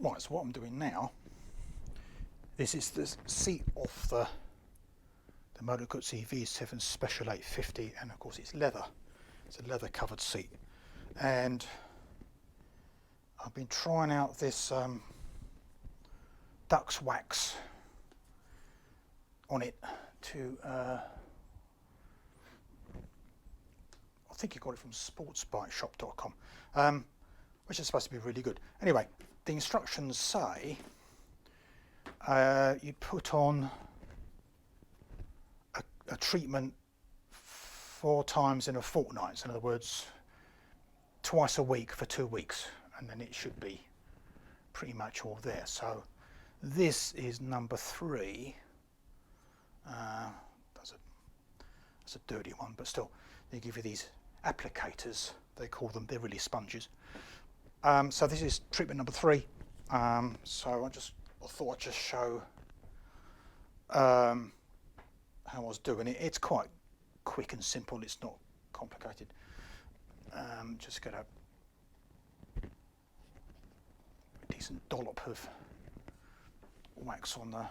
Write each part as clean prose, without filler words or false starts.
Right, so what I'm doing now, this is the seat off the Moto Guzzi V7 Special 850, and of course it's leather. It's a leather covered seat, and I've been trying out this Dux wax on it to I think you got it from sportsbikeshop.com, which is supposed to be really good. Anyway, the instructions say you put on a treatment 4 times in a fortnight. So in other words, twice a week for 2 weeks, and then it should be pretty much all there. So this is number 3. That's a dirty one, but still, they give you these applicators, they call them. They're really sponges. So this is treatment number 3. So I thought I'd just show how I was doing it. It's quite quick and simple. It's not complicated. Just get a decent dollop of wax on the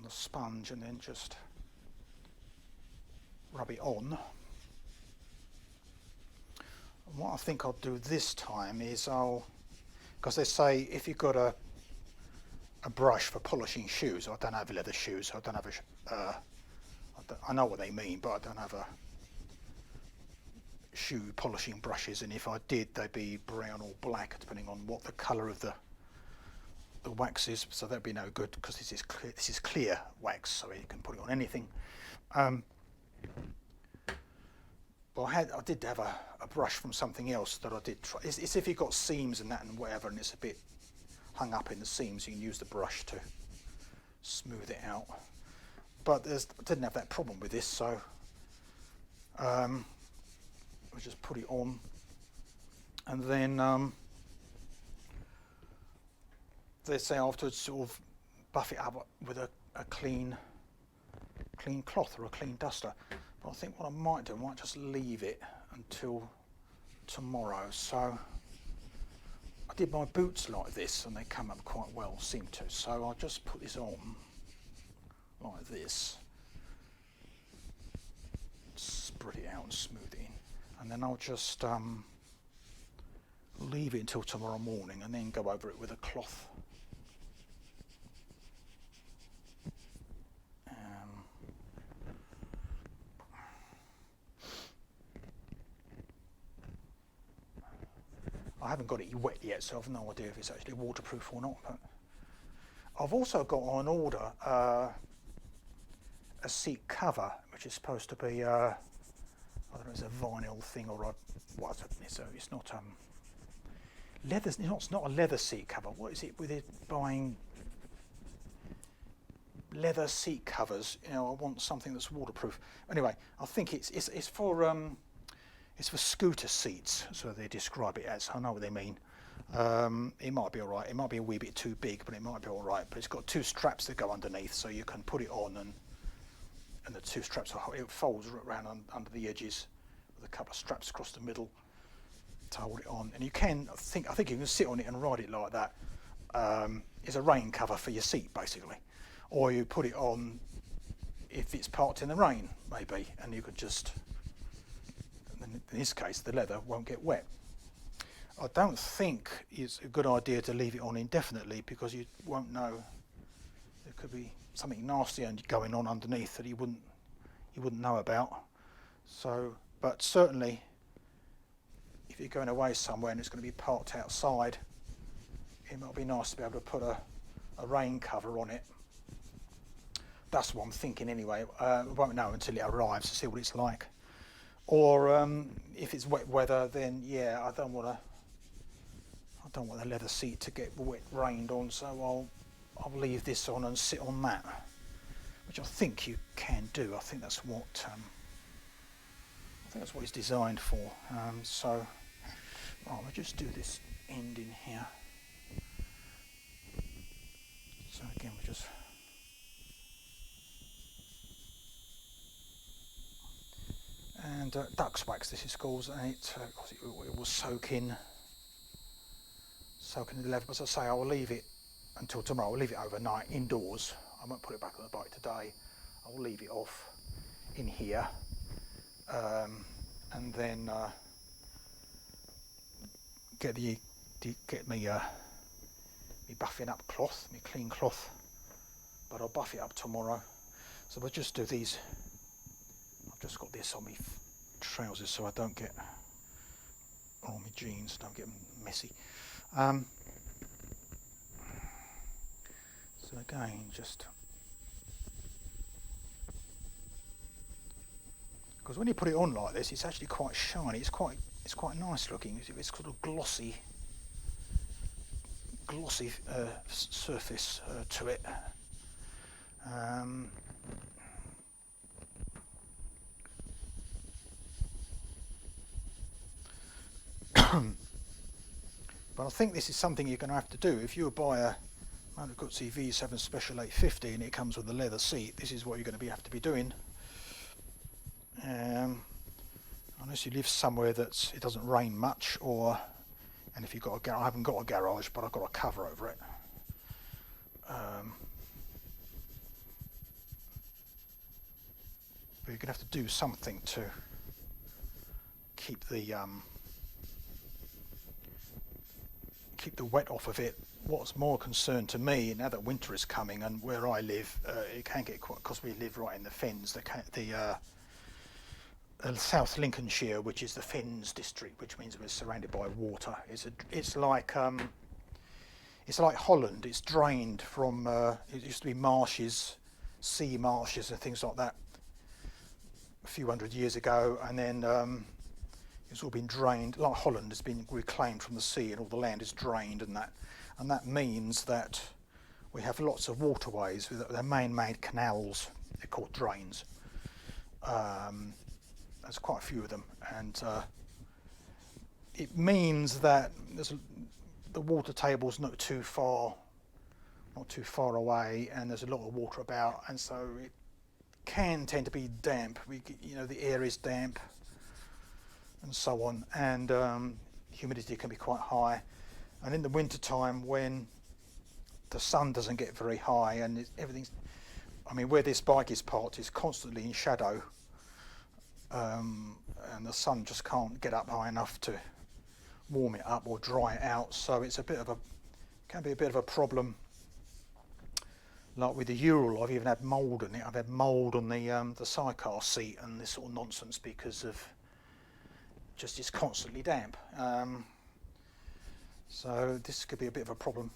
sponge, and then just rub it on. And what I think I'll do this time is because they say if you've got a brush for polishing shoes, I don't have leather shoes, so I don't have I know what they mean, but I don't have a shoe polishing brushes, and if I did, they'd be brown or black depending on what the colour of the wax is, so that'd be no good, because this is clear wax, so you can put it on anything. But I did have a brush from something else that I did try. It's if you've got seams and that and whatever, and it's a bit hung up in the seams, you can use the brush to smooth it out. But I didn't have that problem with this, so I just put it on, and then they say afterwards sort of buff it up with a clean cloth or a clean duster. But I think what I might do, I might just leave it until tomorrow. So I did my boots like this, and they come up quite well, seem to. So I'll just put this on like this, spread it out and smooth it in, and then I'll just leave it until tomorrow morning, and then go over it with a cloth. I haven't got it wet yet, so I've no idea if it's actually waterproof or not. But I've also got on order a seat cover, which is supposed to be I don't know, it's a vinyl thing or what? It's not leather. It's not a leather seat cover. What is it with it buying leather seat covers? You know, I want something that's waterproof. Anyway, I think it's for scooter seats, so they describe it as. I know what they mean. It might be all right. It might be a wee bit too big, but it might be all right. But it's got 2 straps that go underneath, so you can put it on, and the 2 straps it folds around under the edges with a couple of straps across the middle to hold it on. And you can, I think you can sit on it and ride it like that. It's a rain cover for your seat, basically, or you put it on if it's parked in the rain, maybe, and you could just. In this case, the leather won't get wet. I don't think it's a good idea to leave it on indefinitely, because you won't know. There could be something nasty going on underneath that you wouldn't know about. So, but certainly, if you're going away somewhere and it's going to be parked outside, it might be nice to be able to put a rain cover on it. That's what I'm thinking anyway. I won't know until it arrives to see what it's like. Or if it's wet weather, then yeah, I don't want the leather seat to get wet, rained on. So I'll leave this on and sit on that, which I think you can do. I think that's what it's designed for. So I'll just do this end in here. So again, we just. And Dux wax, this is called, and it will soak in soaking in the leather. As I say, I will leave it until tomorrow. I'll leave it overnight indoors. I won't put it back on the bike today. I'll leave it off in here, and then get me buffing up cloth, me clean cloth. But I'll buff it up tomorrow. So I'll just do these. I've just got this on my trousers so I don't get, or my jeans don't get messy. So again, just because when you put it on like this, it's actually quite shiny. It's quite nice looking. It's sort of glossy surface to it. But I think this is something you're going to have to do. If you buy a Moto Guzzi V7 Special 850 and it comes with a leather seat, this is what you're going to have to be doing. Unless you live somewhere that it doesn't rain much, and if you've got I haven't got a garage, but I've got a cover over it. But you're going to have to do something to keep the wet off of it. What's more concern to me now that winter is coming, and where I live, it can get quite, because we live right in the Fens, South Lincolnshire, which is the Fens district, which means we're surrounded by water. It's like Holland. It's drained from. It used to be marshes, sea marshes, and things like that a few hundred years ago, and then it's all been drained. Like Holland has been reclaimed from the sea, and all the land is drained, and that means that we have lots of waterways. They're man-made canals. They're called drains. There's quite a few of them, and it means that the water table's not too far away, and there's a lot of water about, and so it can tend to be damp. The air is damp, and so on, and humidity can be quite high. And in the winter time, when the sun doesn't get very high, and where this bike is parked is constantly in shadow. And the sun just can't get up high enough to warm it up or dry it out, so it's can be a bit of a problem. Like with the Ural, I've even had mould in it. I've had mould on the sidecar seat and this sort of nonsense because of just it's constantly damp. So this could be a bit of a problem.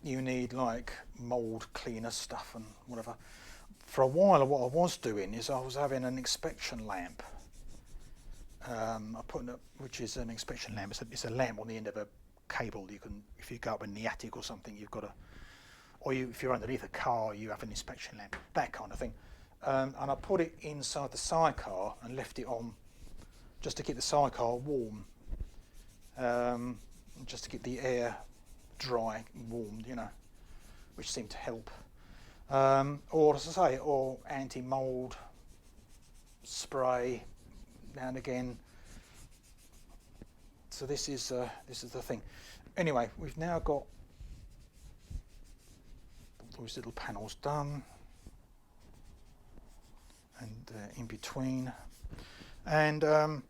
You need like mould cleaner stuff and whatever. For a while, what I was doing is I was having an inspection lamp. I put which is an inspection lamp. It's a lamp on the end of a cable. You can, if you go up in the attic or something, you've got if you're underneath a car, you have an inspection lamp, that kind of thing. And I put it inside the sidecar and left it on just to keep the sidecar warm, just to keep the air dry and warmed, which seemed to help. Or as I say, or anti-mould spray now and again. So this is the thing. Anyway, we've now got those little panels done, and in between, and at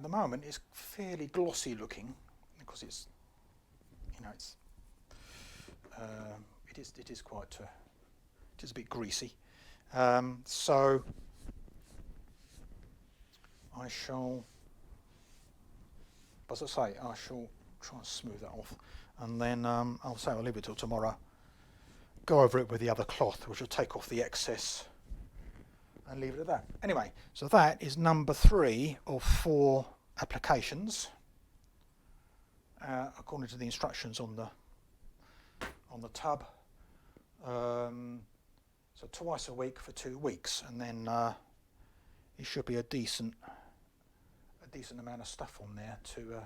the moment it's fairly glossy looking because it's it is quite it is a bit greasy. So I shall, as I say, I shall try and smooth that off, and then I'll leave it till tomorrow. Go over it with the other cloth, which will take off the excess, and leave it at that. Anyway, so that is number 3 of 4 applications, according to the instructions on the tub. So twice a week for 2 weeks, and then it should be a decent amount of stuff on there to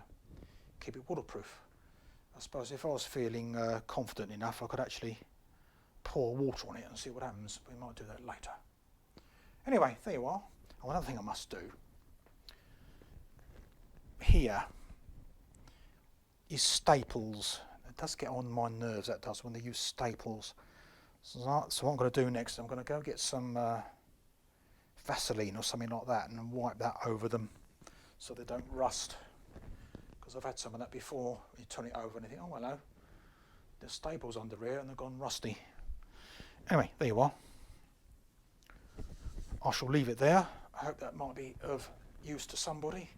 keep it waterproof. I suppose if I was feeling confident enough, I could actually pour water on it and see what happens. We might do that later. Anyway, there you are. Oh, another thing I must do here is staples. It does get on my nerves, that does, when they use staples. So what I'm going to do next, I'm going to go get some Vaseline or something like that and wipe that over them so they don't rust. Because I've had some of that before. You turn it over and you think, oh hello, there's staples under here and they've gone rusty. Anyway, there you are. I shall leave it there. I hope that might be of use to somebody.